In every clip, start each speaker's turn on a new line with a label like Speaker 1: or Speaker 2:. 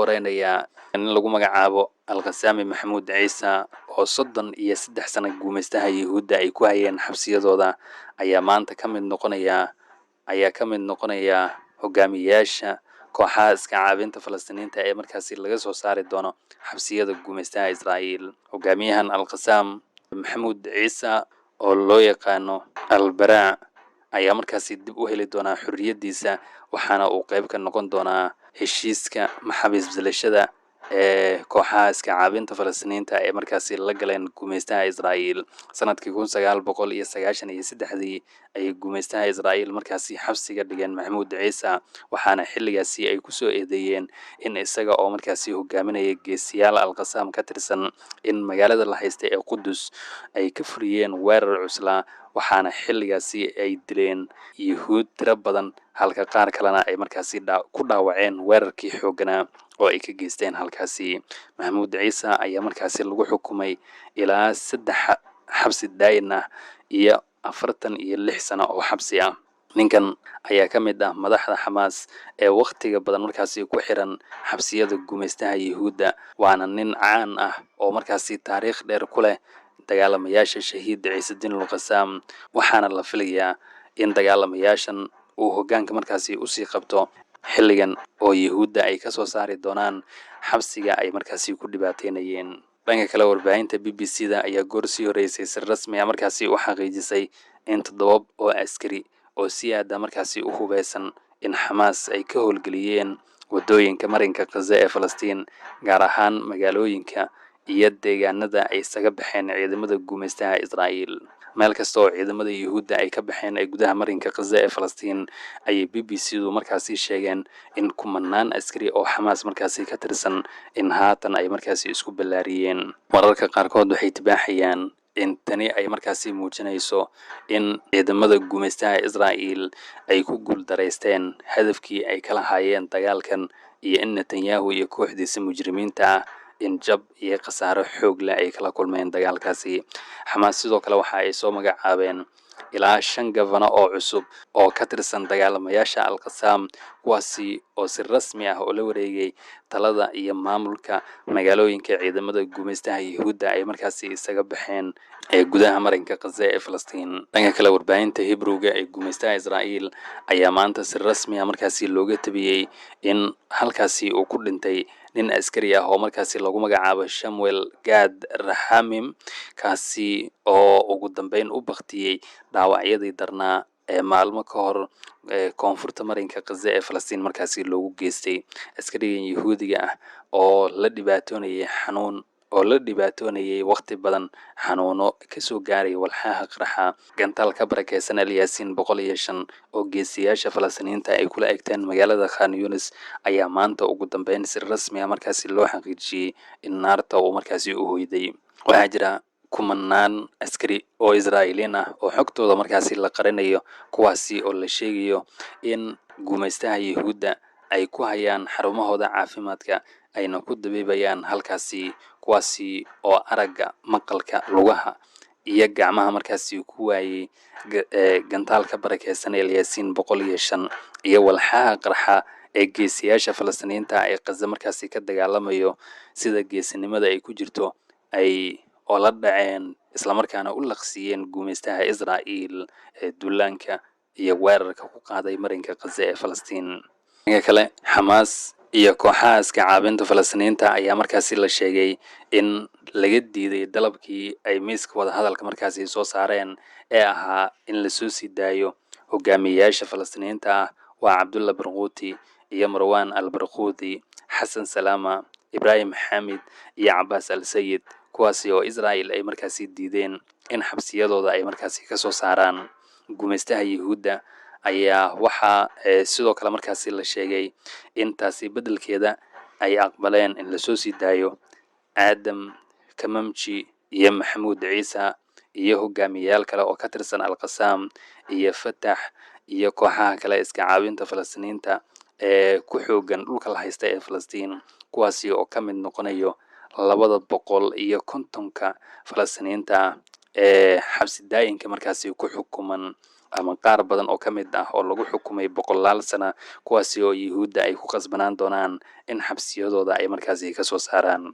Speaker 1: horeynayaa in lagu magacaabo Al-Qassami Maxamuud Ciise oo 33 sano guumaystaha Yahuudda ay ku hayeen xabsiyadooda ayaa maanta ka mid noqonaya hogaamiyayaasha kooxaha iska caabinta Falastiiniinta ee markaasi laga soo saari doono xabsiyada guumaystaha Israa'iil. Hogaamiyahan Al-Qassam Maxamuud Ciise oo loo yaqaano Al-Baraac ayaa markaasi dib u heli doona xorriyadiisa, waxaana uu qayb ka noqon doonaa heshiiska maxaabiis beddelashada ee kooxaha iska caabinta Falastiiniinta ee markaasi la galeen guumaystaha Israa'iil. Sanadkii 1993 ayay guumaystaha Israa'iil markaasi xabsiga dhigeen Maxamuud Ciise, waxaana xilligaasi ay ku soo eedeeyeen in isaga oo markaasi hogaaminaya geesiyaal Al-Qassam ka tirsan in magaalada la haystay ee Qudus ay ka furiyeen weerar cuslaa, waxaana xilligaasi ay dileen Yahuud tiro badan halka qaar kalena ay markaasi ku dhaawaceen weerarkii xoogganaa oo ay ka geysteen halkaasi. Maxamuud Ciise ayaa markaasi lagu xukumay ilaa 3 xabsi daayin ah iyo 46 sano oo xabsi ah. Ninkan ayaa ka mid ah madaxda Xamaas ee waqtiga badan markaasi ku xiran xabsiyada guumaystaha Yahuudda, waana nin caan ah oo markaasi taariikh dheer ku leh dagaalamayaasha shahiid Ciisediin Al-Qassam, waxaana la filayaa in dagaalamayaashan uu hoggaanka markaasi usii qabto xilligan oo Yahuudda ay ka soo saari doonaan xabsiga ay markaasi ku dhibaateynayeen. Dhanka kale, warbaahinta BBC-da ayaa goor sii horeysay si rasmi ah markaasi u xaqiijisay in 7 oo askari oo si aad ah markaasi u hubeysan in Xamaas ay ka howlgeliyeen wadooyinka marinka Gaza ee Falastiin, gaar ahaan magaalooyinka iyo deegaanada ay isaga baxeen ciidamada guumaystaha Israa'iil. Meel kasta oo ciidamada Yahuudda ay ka baxeen ee gudaha marinka Gaza ee Falastiin ayay BBC-du markaasi sheegeen in kumanaan askari oo Xamaas markaasi ka tirsan in haatan ay markaasi isku ballaariyeen. Wararka qaarkood waxay tibaaxayaan in tani ay markaasi muujinayso in ciidamada guumaystaha Israa'iil ay ku guuldareysteen hadafkii ay kala hayeen dagaalkan, iyo in Netanyahu iyo kooxdiisa mujrimiinta ah in jab iyo khasaaro xoog leh ay kala kulmeen dagaalkaasi. Xamaas sidoo kale waxa ay soo magacaabeen ilaa 5 gavano oo cusub oo ka tirsan dagaalamayaasha Al-Qassam, kuwaasi oo si rasmi ah oo la wareegay talada iyo maamulka magaalooyinka ciidamada guumaystaha Yahuudda ay markaasi isaga baxeen ee gudaha marinka Gaza ee Falastiin. Dhanka kale, warbaahinta Hibrewga ee guumaystaha Israa'iil ayaa maanta si rasmi ah markaasi looga tabiyey in halkaasi uu ku dhintay nin askari ah oo markaasi lagu magacaabo Samuel Gad Rahamim, kaasi oo ugu dambeyn u baktiyey dhaawacyadii darnaa ee maalmo ka hor koonfurta marinka Gaza ee Falastiin markaasi loogu geystay. Askarigan Yahuudiga ah oo la dhibaatoonayay waqti badan xanuuno kasoo gaaray walxaha qarxa gantaal ka barakeysan Al-Yaasiin 105 oo geesiyaasha Falastiiniinta ay kula egteen magaalada Khan Yunis ayaa maanta ugu dambeyn si rasmi ah markaasi loo xaqiijiyey in naarta uu markaasi u hoyday. Waxaa jira kumanaan askari oo Israa'iiliin ah oo xogtooda markaasi la qarinayo, kuwaasi oo la sheegayo in guumaystaha Yahuudda ay ku hayaan xarumahooda caafimaadka ayna ku dabiibayaan halkaasi, kuwaasi oo aragga, maqalka, lugaha iyo gacmaha markaasi ku waayay gantaalka barakeysan Al-Yaasiin 105 iyo walxaha qarxa ee geesiyaasha Falastiiniinta ay Gaza markaasi ka dagaalamayo sida geesinimada ay ku jirto ay oo la dhaceen islamarkaana u laqsiyeen guumaystaha Israa'iil ee duulaanka iyo weerarka ku qaaday marinka Gaza ee Falastiin. Dhanka kale, Xamaas iyo kooxaha iska caabinta Falastiiniinta ayaa markaasi la sheegay in laga diiday dalabkii ay miiska wadahadalka markaasi soo saareen ee ahaa in la soo sii daayo hogaamiyayaasha Falastiiniinta ah waa Cabdullah Barquuti iyo Marwan al-Barquudi, Xasan Salama, Ibrahim Xamid iyo Cabbaas al-Sayid, kuwaasi oo Israa'iil ay markaasi diideen in xabsiyadooda ay markaasi ka soo saaraan. Guumaystaha Yahuudda ayaa waxaa sidoo kale markaasi la sheegay in taasi beddelkeeda ay aqbaleen in la soo sii daayo Aadam Kamamji iyo Maxamuud Ciise iyo hogaamiyayaal kale oo ka tirsan Al-Qassam iyo Fatax iyo kooxaha kale iska caabinta Falastiiniinta ee ku xoogan dhulka la haysta ee Falastiin, kuwaasi oo ka mid noqonayo 250 Falastiiniinta ee xabsi daayinka markaasi ku xukuman ama qaar badan oo ka mid ah oo lagu xukumay boqolaal sana, kuwaasi oo yuhuudda ay ku qasbanaan doonaan in xabsiyadooda ay markaasi kasoo saaraan.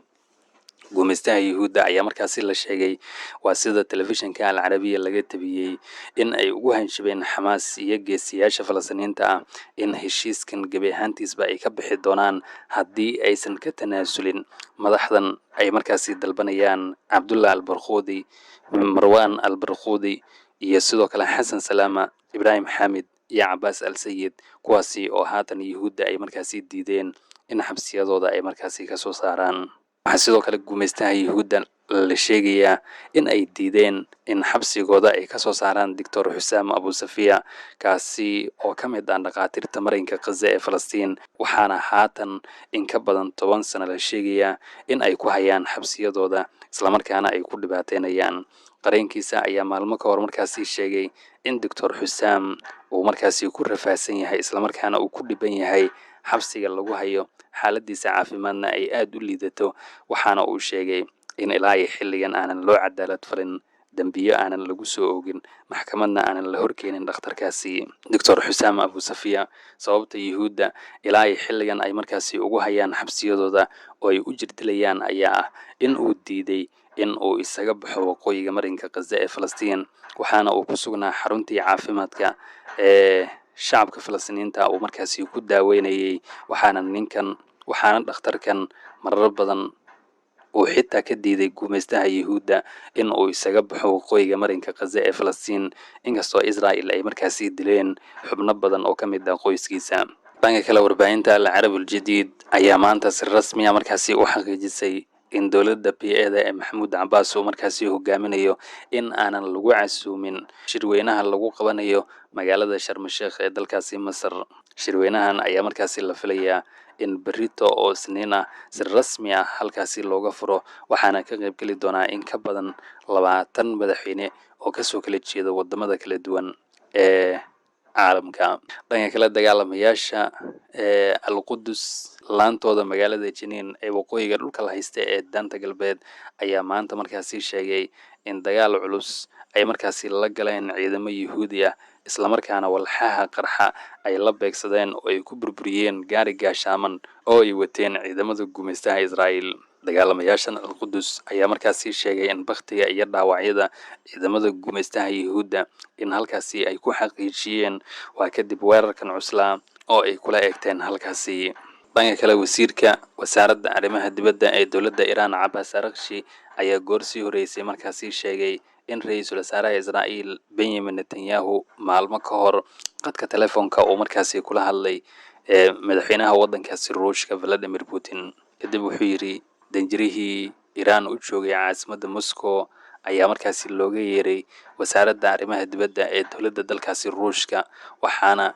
Speaker 1: gumaystaha yuhuudda ayaa markaasi la sheegay, waa sida telefishinka alcarabiya laga tabiyey, in ay ugu hanjabeen xamaas iyo geesiyaasha falastiiniinta ah in heshiiskan gebi ahaantiisba ay ka bixi doonaan haddii aysan ka tanaasulin madaxdan ay markaasi dalbanayaan cabdullah albarkhudi, marwan albarkhudi, iyo sidoo kale xasan salaama, ibraahim xamid iyo cabaas al sayid, kuwaasi oo haatan yuhuudda ay markaasi diideen in xabsiyadooda ay markaasi kasoo saaraan. waxaa sidoo kale gumaystaha yuhuudda la sheegayaa in ay diideen in xabsigooda ay kasoo saaraan doctor xusaam abu safiya, kaasi oo ka mid ah dhakhaatiirta marinka khaza ee falastiin, waxaana haatan in ka badan 10 sano la sheegayaa in ay ku hayaan xabsiyadooda islamarkaana ay ku dhibaateynayaan. qareenkiisa ayaa maalmo ka hor markaasi sheegay in doctor xusaam uu markaasi ku rafaadsan yahay islamarkaana uu ku dhiban yahay xabsiga lagu hayo, xaaladiisa caafimaadna ay aada u liidato. waxaana uu sheegay in ilaa iyo xilligan aanan loo cadaalad falin, dembiyo aanan lagu soo oogin, maxkamadna aanan la horkeenin dhakhtarkaasi doctor xusaam abu safiya. sababta yuhuudda ilaa iyo xilligan ay markaasi ugu hayaan xabsiyadooda oo ay u jirdilayaan ayaa ah in uu diiday in uu isaga baxo waqooyiga marinka khaza ee falastiin, waxaana uu ku sugnaa xaruntii caafimaadka ee shacabka falastiiniinta uu markaasi ku daaweynayay. waxaana dhakhtarkan marar badan uu xitaa ka diiday gumaystaha yuhuudda in uu isaga baxo waqooyiga marinka khaza ee falastiin, inkastoo israel ay markaasi dileen xubno badan oo ka mid ah qoyskiisa. dhanka kale, warbaahinta alcarab aljadiid ayaa maanta si rasmiya markaasi u xaqiijisay in dowladda p-da ee maxamuud cabaas uu markaasi hogaaminayo in aanan lagu casuumin shirweynaha lagu qabanayo magaalada sharmasheekh ee dalkaasi masar. shirweynahan ayaa markaasi la filayaa in berito oo isniin ah si rasmi ah halkaasi looga furo, waxaana ka qayb geli doonaa in ka badan 20 madaxweyne oo kasoo kala jeeda wadamada kala duwan ee caalamka. dhanka kale, dagaalamayaasha alqudus laantooda magaalada jiniin ee waqooyiga dhulka la haysta ee daanta galbeed ayaa maanta markaasi sheegay in dagaal culus ay markaasi la galeen ciidamo yuhuudi ah, islamarkaana walxaha qarxa ay la beegsadeen oo ay ku burburiyeen gaari gaashaaman oo ay wateen ciidamada gumaystaha israel. dagaalamayaashan alqudus ayaa markaasi sheegay in bakhtiga iyo dhaawacyada ciidamada gumaystaha yuhuudda in halkaasi ay ku xaqiijiyeen waa kadib weerarkan cuslaa oo ay kula eegteen halkaasi. dhanka kale, wasiirka wasaaradda arrimaha dibadda ee dowladda iiraan cabaas arakshi ayaa goor sii horeysay markaasi sheegay in ra-iisul wasaaraha israel benyamin netanyahu maalmo ka hor qadka telefoonka uu markaasi kula hadlay madaxweynaha waddankaasi ruushka valadimir putin. kadib wuxuu yidhi danjirihii iiraan u joogay caasimadda moscow ayaa markaasi looga yeeray wasaaradda arrimaha dibadda ee dowladda dalkaasi ruushka, waxaana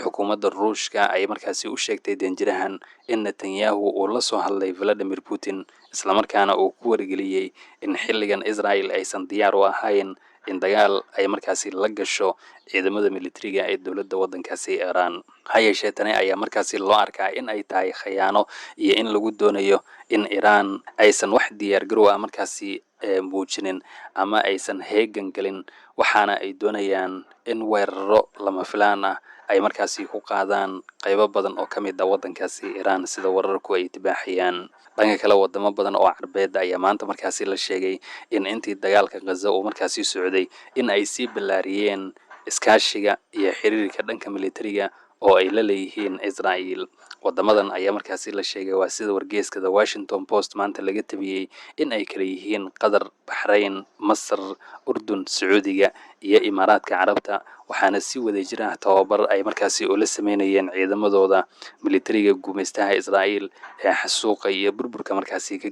Speaker 1: xukuumadda ruushka ay markaasi u sheegtay danjirahan in netanyahu uu la soo hadlay valadimir putin, islamarkaana uu ku wargeliyey in xilligan israel aysan diyaar u ahayn in dagaal ay markaasi la gasho ciidamada militariga ee dowladda waddankaasi iiraan. ha yeeshee tani ayaa markaasi loo arkaa in ay tahay khayaano iyo in lagu doonayo in iiraan aysan wax diyaargarow ah markaasi muujinin ama aysan heegan gelin, waxaana ay doonayaan in weeraro lama filaan ah ay markaasi ku qaadaan qaybo badan oo ka mid ah waddankaasi iiraan, sida wararku ay tibaaxayaan. dhanka kale, wadamo badan oo carbeed ayaa maanta markaasi la sheegay in intii dagaalka khaza uu markaasi socday in ay sii ballaariyeen iskaashiga iyo xiriirka dhanka militariga oo ay la leeyihiin israel. wadamadan ayaa markaasi la sheegay, waa sida wargeyska The Washington Post maanta laga tabiyey, in ay kala yihiin qatar, baxrayn, masar, urdun, sacuudiga iyo imaaraadka carabta, waxaana si wada jira tababar ay markaasi ula sameynayeen ciidamadooda militariga gumaystaha israel ee xasuuqa iyo burburka markaasi ka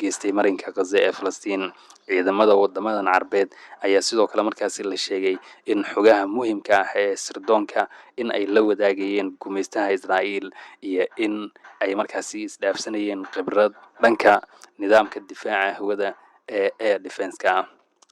Speaker 1: geystay marinka khaza ee falastiin. ciidamada wadamadan carbeed ayaa sidoo kale markaasi la sheegay in xogaha muhiimka ah ee sirdoonka in ay la wadaagayeen gumaystaha israel iyo in ay markaasi isdhaafsanayeen khibrad dhanka nidaamka difaaca hawada ee defense-ka ah.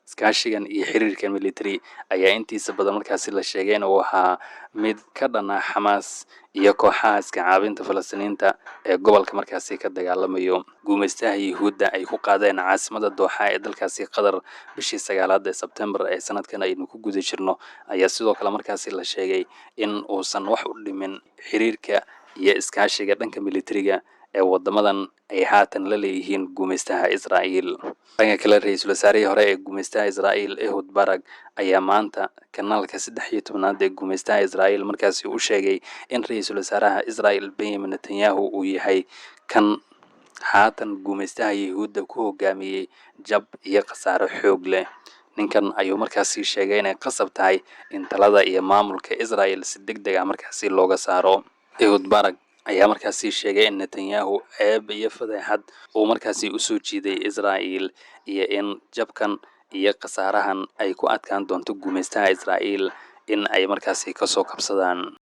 Speaker 1: iskaashigan iyo xiriirka military ayaa intiisa badan markaasi la sheegay inuu ahaa mid ka dhan ah Xamaas iyo kooxaha iska caabinta Falastiiniinta ee gobolka markaasi ka dagaalamayo. Gumaystaha Yuhuudda ay ku qaadeen caasimada Dooxa ee dalkaasi Qatar bishii 9 ee Sebtembar ee sanadkan aynu ku guda jirno ayaa sidoo kale markaasi la sheegay in uusan wax u dhimin xiriirka iyo iskaashiga dhanka militariga ee wadamadan ay haatan la leeyihiin gumaystaha Israa'iil. Dhanka kale, ra-iisul wasaarihii hore ee gumaystaha Israa'iil Ehud Barak ayaa maanta kanaalka 13aad ee gumaystaha Israa'iil markaasi u sheegay in ra-iisul wasaaraha Israa'iil Benjamin Netanyahu uu yahay kan haatan gumaystaha Yuhuudda ku hogaamiyey jab iyo khasaaro xoog leh. Ninkan ayuu markaasi sheegay inay qasab tahay in talada iyo maamulka Israa'iil si degdeg ah markaasi looga saaro. Ehud Barak ayaa markaasi sheegay in Netanyahu ceeb iyo fadeexad uu markaasi usoo jiiday Israa'iil iyo in jabkan iyo khasaarahan ay ku adkaan doonto gumaystaha Israa'iil in ay markaasi kasoo kabsadaan.